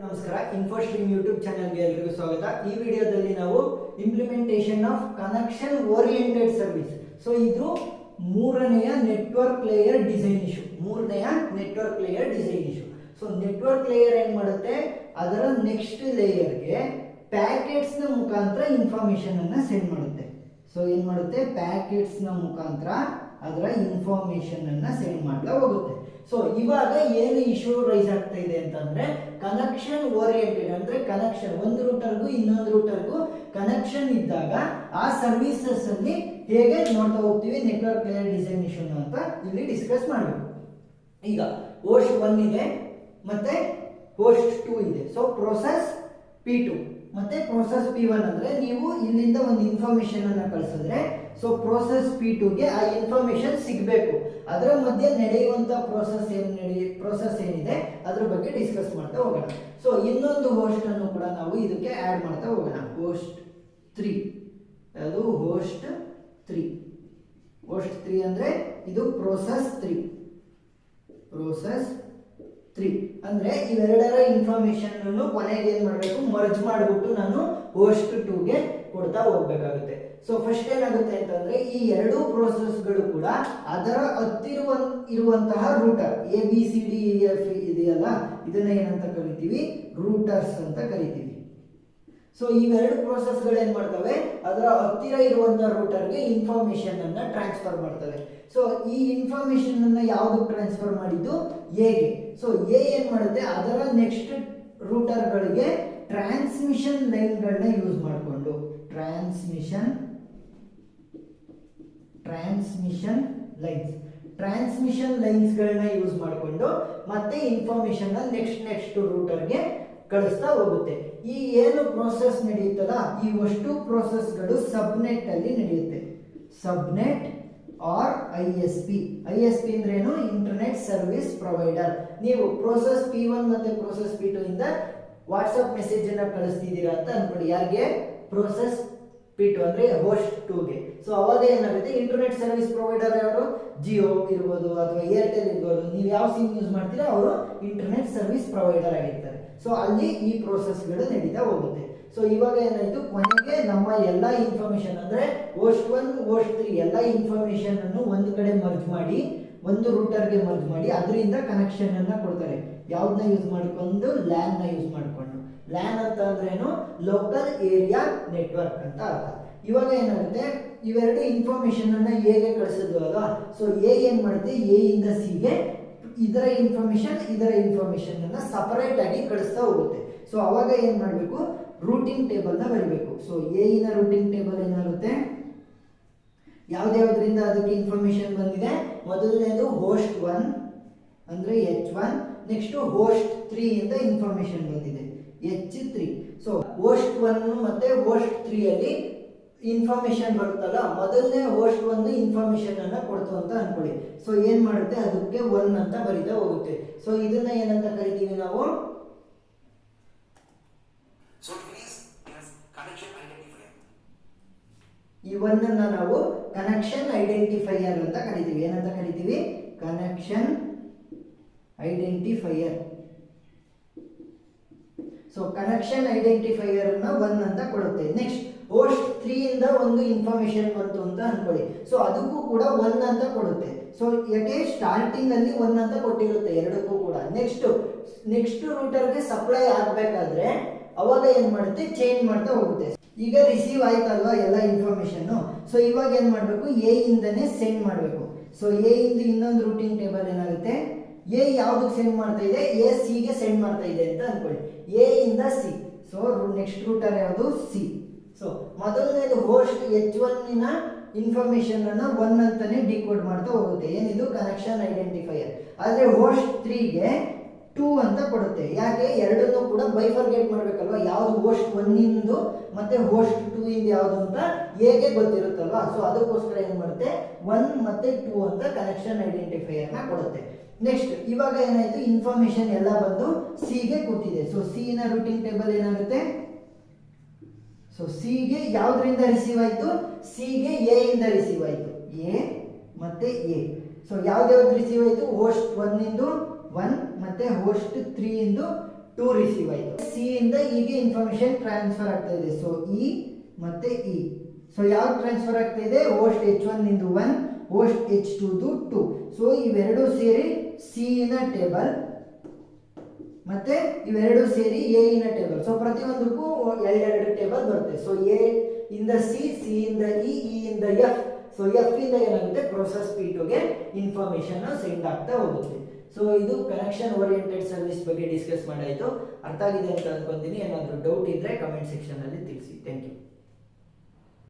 ನಮಸ್ಕಾರ, ಇನ್ಫೋಸ್ಟ್ರೀಮ್ ಯೂಟ್ಯೂಬ್ ಚಾನೆಲ್ಗೆ ಎಲ್ಲರಿಗೂ ಸ್ವಾಗತ. ಈ ವಿಡಿಯೋದಲ್ಲಿ ನಾವು implementation of connection oriented service. So ಇದು ಮೂರನೆಯ network layer design issue. So network layer ಏನ್ ಮಾಡುತ್ತೆ, ಅದರ ನೆಕ್ಸ್ಟ್ ಲೇಯರ್ಗೆ ಪ್ಯಾಕೆಟ್ಸ್ ನ ಮುಖಾಂತರ ಇನ್ಫಾರ್ಮೇಶನ್ ಅನ್ನ ಸೆಂಡ್ ಮಾಡುತ್ತೆ. ಸೊ ಏನ್ ಮಾಡುತ್ತೆ, ಪ್ಯಾಕೆಟ್ಸ್ ನ ಮುಖಾಂತರ ಅದರ ಇನ್ಫಾರ್ಮೇಶನ್ ಅನ್ನ ಸೆಂಡ್ ಮಾಡ್ತಾ ಹೋಗುತ್ತೆ. ಸೊ ಇವಾಗ ಏನು ಇಶ್ಯೂ ರೈಸ್ ಆಗ್ತಾ ಇದೆ ಅಂತಂದ್ರೆ, ಕನೆಕ್ಷನ್ ಓರಿಯೆಂಟೆಡ್ ಅಂದ್ರೆ ಕನೆಕ್ಷನ್ ಒಂದು ರೂಟರ್ಗೂ ಇನ್ನೊಂದು ರೂಟರ್ಗೂ ಕನೆಕ್ಷನ್ ಇದ್ದಾಗ ಆ ಸರ್ವಿಸಸ್ ಅಲ್ಲಿ ಹೇಗೆ ನೋಡ್ತಾ ಹೋಗ್ತೀವಿ ನೆಟ್ವರ್ಕ್ ಲೇಯರ್ ಡಿಸೈನ್ ಇಶ್ಯೂ ಅಂತ ಇಲ್ಲಿ ಡಿಸ್ಕಸ್ ಮಾಡಬೇಕು. ಈಗ ಹೋಸ್ಟ್ 1 ಇದೆ ಮತ್ತೆ ಹೋಸ್ಟ್ 2 ಇದೆ. ಸೊ ಪ್ರೋಸೆಸ್ P2 ಮತ್ತೆ ಪ್ರೋಸೆಸ್ P1 ಅಂದ್ರೆ ನೀವು ಇಲ್ಲಿಂದ ಒಂದು ಇನ್ಫಾರ್ಮೇಶನ್ ಅನ್ನ ಕಳಿಸಿದ್ರೆ ಸೊ ಪ್ರೋಸೆಸ್ P2 ಗೆ ಆ ಇನ್ಫಾರ್ಮೇಶನ್ ಸಿಗಬೇಕು. ಅದರ ಮಧ್ಯೆ ನಡೆಯುವಂತ ಪ್ರೋಸೆಸ್ ಏನಿದೆ ಅದ್ರ ಬಗ್ಗೆ ಡಿಸ್ಕಸ್ ಮಾಡ್ತಾ ಹೋಗೋಣ. ಸೊ ಇನ್ನೊಂದು ಹೋಸ್ಟ್ ಅನ್ನು ಕೂಡ ನಾವು ಇದಕ್ಕೆ ಆಡ್ ಮಾಡ್ತಾ ಹೋಗೋಣ. ಹೋಸ್ಟ್ 3, ಅದು ಹೋಸ್ಟ್ 3 ಅಂದ್ರೆ ಇದು ಪ್ರೋಸೆಸ್ 3 ಅಂದ್ರೆ ಇವೆರಡರ ಇನ್ಫಾರ್ಮೇಶನ್ ಅನ್ನು ಕೊನೆಗೆ ಏನ್ ಮಾಡಬೇಕು, ಮರ್ಜ್ ಮಾಡಿಬಿಟ್ಟು ನಾನು ಹೋಸ್ಟ್ 2 ಗೆ ಕೊಡ್ತಾ ಹೋಗ್ಬೇಕಾಗುತ್ತೆ. ಸೊ ಫಸ್ಟ್ ಏನಾಗುತ್ತೆ ಅಂತಂದ್ರೆ, ಈ ಎರಡು ಪ್ರೋಸೆಸ್ಗಳು ಕೂಡ ಅದರ ಇರುವಂತಹ ರೂಟರ್ ABCDEF ಇದೆಯಲ್ಲ, ಇದನ್ನ ಏನಂತ ಕರಿತೀವಿ, ರೂಟರ್ಸ್ ಅಂತ ಕರಿತೀವಿ. ಸೊ ಇವೆರಡು ಪ್ರೋಸೆಸ್ಗಳು ಏನ್ ಮಾಡ್ತವೆ, ಅದರ ಹತ್ತಿರ ಇರುವಂತಹ ರೂಟರ್ಗೆ ಇನ್ಫಾರ್ಮೇಶನ್ ಅನ್ನ ಟ್ರಾನ್ಸ್ಫರ್ ಮಾಡ್ತವೆ. ಸೊ ಈ ಇನ್ಫಾರ್ಮೇಶನ್ ಅನ್ನ ಯಾವ್ದಕ್ಕೆ ಟ್ರಾನ್ಸ್ಫರ್ ಮಾಡಿದ್ದು, ಎಗೆ. ಸೊ ಎ ಏನ್ ಮಾಡುತ್ತೆ, ಅದರ ನೆಕ್ಸ್ಟ್ ರೂಟರ್ಗಳಿಗೆ ಟ್ರಾನ್ಸ್ಮಿಷನ್ ಲೈನ್ಗಳನ್ನ ಯೂಸ್ ಮಾಡಿಕೊಂಡು ಟ್ರಾನ್ಸ್ಮಿಷನ್ ಲೈನ್ಸ್ಗಳನ್ನ ಯೂಸ್ ಮಾಡಿಕೊಂಡು ಮತ್ತೆ ಇನ್ಫಾರ್ಮೇಶನ್ ನೆಕ್ಸ್ಟ್ ರೂಟರ್ಗೆ ಕಳಿಸ್ತಾ ಹೋಗುತ್ತೆ. ಈ ಏನು ಪ್ರೋಸೆಸ್ ನಡೆಯುತ್ತಲ್ಲ, ಈ ಅಷ್ಟು ಪ್ರೋಸೆಸ್ಗಳು ಸಬ್ನೆಟ್ ಅಲ್ಲಿ ನಡೆಯುತ್ತೆ. ಸಬ್ನೆಟ್ ಆರ್ ISP ಅಂದ್ರೆ ಏನು, ಇಂಟರ್ನೆಟ್ ಸರ್ವಿಸ್ ಪ್ರೊವೈಡರ್. ನೀವು ಪ್ರೋಸೆಸ್ P1 ಮತ್ತೆ ಪ್ರೋಸೆಸ್ P2 ಇಂದ ವಾಟ್ಸ್ಆಪ್ ಮೆಸೇಜ್ ಅನ್ನ ಕಳಿಸ್ತಿದ್ದೀರಾ ಅಂತ ಅನ್ಕೊಳ್ಳಿ. ಯಾರಿಗೆ, ಪ್ರೋಸೆಸ್ P2 ಅಂದ್ರೆ ಹೋಸ್ಟ್ 2 ಗೆ. ಸೊ ಅವಾಗ ಏನಾಗುತ್ತೆ, ಇಂಟರ್ನೆಟ್ ಸರ್ವಿಸ್ ಪ್ರೊವೈಡರ್ ಯಾರು, ಜಿಯೋ ಇರ್ಬೋದು ಅಥವಾ ಏರ್ಟೆಲ್ ಇರ್ಬೋದು, ನೀವು ಯಾವ ಸಿಮ್ ಯೂಸ್ ಮಾಡ್ತೀರಾ ಅವರು ಇಂಟರ್ನೆಟ್ ಸರ್ವಿಸ್ ಪ್ರೊವೈಡರ್ ಆಗಿರ್ತಾರೆ. ಸೊ ಅಲ್ಲಿ ಈ ಪ್ರೋಸೆಸ್ಗಳು ನಡೀತಾ ಹೋಗುತ್ತೆ. ಸೊ ಇವಾಗ ಏನಾಯ್ತು, ಕೊನೆಗೆ ನಮ್ಮ ಎಲ್ಲ ಇನ್ಫಾರ್ಮೇಶನ್ ಅಂದ್ರೆ ಹೋಸ್ಟ್ 1 ಹೋಸ್ಟ್ 3 ಎಲ್ಲ ಇನ್ಫಾರ್ಮೇಶನ್ ಅನ್ನು ಒಂದು ಕಡೆ ಮರ್ಜ್ ಮಾಡಿ ಒಂದು ರೂಟರ್ಗೆ ಮರ್ಜ್ ಮಾಡಿ ಅದರಿಂದ ಕನೆಕ್ಷನ್ ಅನ್ನ ಕೊಡ್ತಾರೆ. ಯಾವ್ದನ್ನ ಯೂಸ್ ಮಾಡ್ಕೊಂಡು, ಲ್ಯಾನ್ ನ ಯೂಸ್ ಮಾಡ್ಕೊಂಡು. ಲ್ಯಾನ್ ಅಂತ ಅಂದ್ರೆ ಏನು, ಲೋಕಲ್ ಏರಿಯಾ ನೆಟ್ವರ್ಕ್ ಅಂತ ಅರ್ಥ. ಇವಾಗ ಏನಾಗುತ್ತೆ, ಇವೆರಡು ಇನ್ಫಾರ್ಮೇಶನ್ ಅನ್ನ ಎಗೆ ಕಳಿಸಿದ್ವು ಅಲ್ವಾ. ಸೊ ಎ ಏನ್ ಮಾಡುತ್ತೆ, ಎ ಇಂದ ಸಿ ಗೆ ಇದರ ಇನ್ಫಾರ್ಮೇಶನ್ ಅನ್ನ ಸಪರೇಟ್ ಆಗಿ ಕಳಿಸ್ತಾ ಹೋಗುತ್ತೆ. ಸೊ ಅವಾಗ ಏನ್ ಮಾಡಬೇಕು, ರೂಟಿಂಗ್ ಟೇಬಲ್ ನ ಬರೀಬೇಕು. ಸೊ ಎ ಇನ ರೂಟಿಂಗ್ ಟೇಬಲ್ ಏನಾಗುತ್ತೆ, ಯಾವ್ದ್ಯಾವ್ದ್ರಿಂದ ಅದಕ್ಕೆ ಇನ್ಫಾರ್ಮೇಶನ್ ಬಂದಿದೆ, ಮೊದಲನೇದು ಹೋಸ್ಟ್ 1 ಅಂದ್ರೆ H1, ನೆಕ್ಸ್ಟ್ ಹೋಸ್ಟ್ 3 ಇಂದ ಇನ್ಫಾರ್ಮೇಶನ್ ಬಂದಿದೆ H3. ಸೊ ಹೋಸ್ಟ್ 1 ಮತ್ತೆ ಹೋಸ್ಟ್ 3 ಅಲ್ಲಿ ಇನ್ಫಾರ್ಮೇಶನ್ ಬರುತ್ತಲ್ಲ, ಮೊದಲನೇ ಹೋಸ್ಟ್ 1 ಇನ್ಫಾರ್ಮೇಶನ್ ಅನ್ನ ಕೊಡ್ತು ಅಂತ ಅನ್ಕೊಳ್ಳಿ. ಸೊ ಏನ್ ಮಾಡುತ್ತೆ, ಅದಕ್ಕೆ 1 ಅಂತ ಬರಿತಾ ಹೋಗುತ್ತೆ. ಸೊ ಇದನ್ನ ಏನಂತ ಕರಿತೀವಿ ನಾವು, ಈ 1 ಅನ್ನ ನಾವು ಕನೆಕ್ಷನ್ ಐಡೆಂಟಿಫೈಯರ್ ಅಂತ ಕರಿತೀವಿ. ಏನಂತ ಕರಿತೀವಿ, connection identifier. So connection identifier ನ 1 ಅಂತ ಕೊಡುತ್ತೆ. ನೆಕ್ಸ್ಟ್ ಹೋಸ್ಟ್ 3 ಇಂದ ಒಂದು ಇನ್ಫಾರ್ಮೇಶನ್ ಬಂತು ಅಂತ ಅನ್ಕೊಳ್ಳಿ. ಸೊ ಅದಕ್ಕೂ ಕೂಡ 1 ಅಂತ ಕೊಡುತ್ತೆ. ಸೊ ಯಾಕೆ, ಸ್ಟಾರ್ಟಿಂಗ್ ಅಲ್ಲಿ 1 ಅಂತ ಕೊಟ್ಟಿರುತ್ತೆ ಎರಡಕ್ಕೂ ಕೂಡ. ನೆಕ್ಸ್ಟ್ ರೂಟರ್ಗೆ ಸಪ್ಲೈ ಆಗ್ಬೇಕಾದ್ರೆ ಅವಾಗ ಏನ್ ಮಾಡುತ್ತೆ, ಚೇಂಜ್ ಮಾಡ್ತಾ ಹೋಗುತ್ತೆ. ಈಗ ರಿಸೀವ್ ಆಯ್ತಲ್ವಾ ಎಲ್ಲ ಇನ್ಫಾರ್ಮೇಶನ್. ಸೊ ಇವಾಗ ಏನ್ ಮಾಡ್ಬೇಕು, ಎ ಇಂದನೇ ಸೆಂಡ್ ಮಾಡಬೇಕು. ಸೊ ಎ ಇಂದ ಇನ್ನೊಂದು ರೂಟಿಂಗ್ ಟೇಬಲ್ ಏನಾಗುತ್ತೆ, ಎ ಯಾವ್ದಕ್ಕೆ ಸೆಂಡ್ ಮಾಡ್ತಾ ಇದೆ, ಎ ಸಿ ಗೆ ಸೆಂಡ್ ಮಾಡ್ತಾ ಇದೆ ಅಂತ ಅನ್ಕೊಳ್ಳಿ. ಎ ಇಂದ ಸಿ. ಸೊ ನೆಕ್ಸ್ಟ್ ರೂಟರ್ ಯಾವುದು, ಸಿ. ಸೊ ಮೊದಲನೇದು ಹೋಸ್ಟ್ H1 ನ ಇನ್ಫಾರ್ಮೇಶನ್ ಅನ್ನ 1 ಅಂತಾನೆ ಡಿಕೋಡ್ ಮಾಡ್ತಾ ಹೋಗುತ್ತೆ. ಏನಿದು, ಕನೆಕ್ಷನ್ ಐಡೆಂಟಿಫೈಯರ್. ಆದ್ರೆ ಹೋಸ್ಟ್ 3 ಗೆ 2 ಅಂತ ಕೊಡುತ್ತೆ. ಯಾಕೆ, ಎರಡನ್ನೂ ಕೂಡ ಬೈಫರ್ಗೇಟ್ ಮಾಡ್ಬೇಕಲ್ವಾ, ಯಾವ್ದು ಹೋಸ್ಟ್ 1 ಇಂದು ಮತ್ತೆ ಹೋಸ್ಟ್ 2 ಇಂದ ಯಾವ್ದು ಅಂತ ಹೇಗೆ ಗೊತ್ತಿರುತ್ತಲ್ವಾ. ಸೊ ಅದಕ್ಕೋಸ್ಕರ ಏನ್ ಮಾಡುತ್ತೆ, 1 ಮತ್ತೆ 2 ಅಂತ ಕನೆಕ್ಷನ್ ಐಡೆಂಟಿಫೈಯರ್ ನ ಕೊಡುತ್ತೆ. ನೆಕ್ಸ್ಟ್ ಇವಾಗ ಏನಾಯ್ತು, ಇನ್ಫಾರ್ಮೇಶನ್ ಎಲ್ಲ ಬಂದು ಸಿ ಗೆ ಕೂತಿದೆ. ಸೊ ಸಿ ನ ರೂಟಿಂಗ್ ಟೇಬಲ್ ಏನಾಗುತ್ತೆ, ಸೊ ಸಿ ಗೆ ಯಾವ್ದ್ರಿಂದ ರಿಸೀವ್ ಆಯ್ತು, ಸಿ ಗೆ ಎ ಇಂದ ರಿಸೀವ್ ಆಯ್ತು, ಎ ಮತ್ತೆ ಎ. ಸೊ ಯಾವ್ದು ರಿಸೀವ್ ಆಯ್ತು, ಹೋಸ್ಟ್ 1 ಇಂದು 1 ಮತ್ತೆ ಹೋಸ್ಟ್ 3 ಇಂದು ಟು ರಿಸೀವ್ ಆಯಿತು. ಸಿ ಇಂದ ಇಗೆ ಇನ್ಫಾರ್ಮೇಶನ್ ಟ್ರಾನ್ಸ್ಫರ್ ಆಗ್ತಾ ಇದೆ. ಸೊ ಇ ಮತ್ತೆ ಇ. ಸೊ ಯಾವ್ದು ಟ್ರಾನ್ಸ್ಫರ್ ಆಗ್ತಾ ಇದೆ? ಹೋಸ್ಟ್ H1 ಇಂದು 1, ಹೋಸ್ಟ್ H2 2. ಸೊ ಇವೆರಡು ಸೇರಿ ಸಿ ನ ಟೇಬಲ್ ಮತ್ತೆ ಇವೆರಡು ಸೇರಿ ಎ ನ ಟೇಬಲ್. ಸೊ ಪ್ರತಿಯೊಂದಕ್ಕೂ ಎರಡೆರಡು ಟೇಬಲ್ ಬರುತ್ತೆ. ಸೊ ಎ ಇಂದ ಸಿ, ಸಿ ಇಂದ ಇ ಇಂದ ಎಫ್. ಸೊ ಎಫ್ ಇಂದ ಏನಾಗುತ್ತೆ? ಪ್ರೋಸೆಸ್ P2 ಗೆ ಇನ್ಫಾರ್ಮೇಶನ್ ಸೆಂಡ್ ಆಗ್ತಾ ಹೋಗುತ್ತೆ. ಸೊ ಇದು ಕನೆಕ್ಷನ್ ಓರಿಯೆಂಟೆಡ್ ಸರ್ವಿಸ್ ಬಗ್ಗೆ ಡಿಸ್ಕಸ್ ಮಾಡಾಯಿತು. ಅರ್ಥ ಆಗಿದೆ ಅಂತ ಅನ್ಕೊಂತೀನಿ. ಏನಾದರೂ ಡೌಟ್ ಇದ್ರೆ ಕಮೆಂಟ್ ಸೆಕ್ಷನ್ ಅಲ್ಲಿ ತಿಳಿಸಿ. Thank you.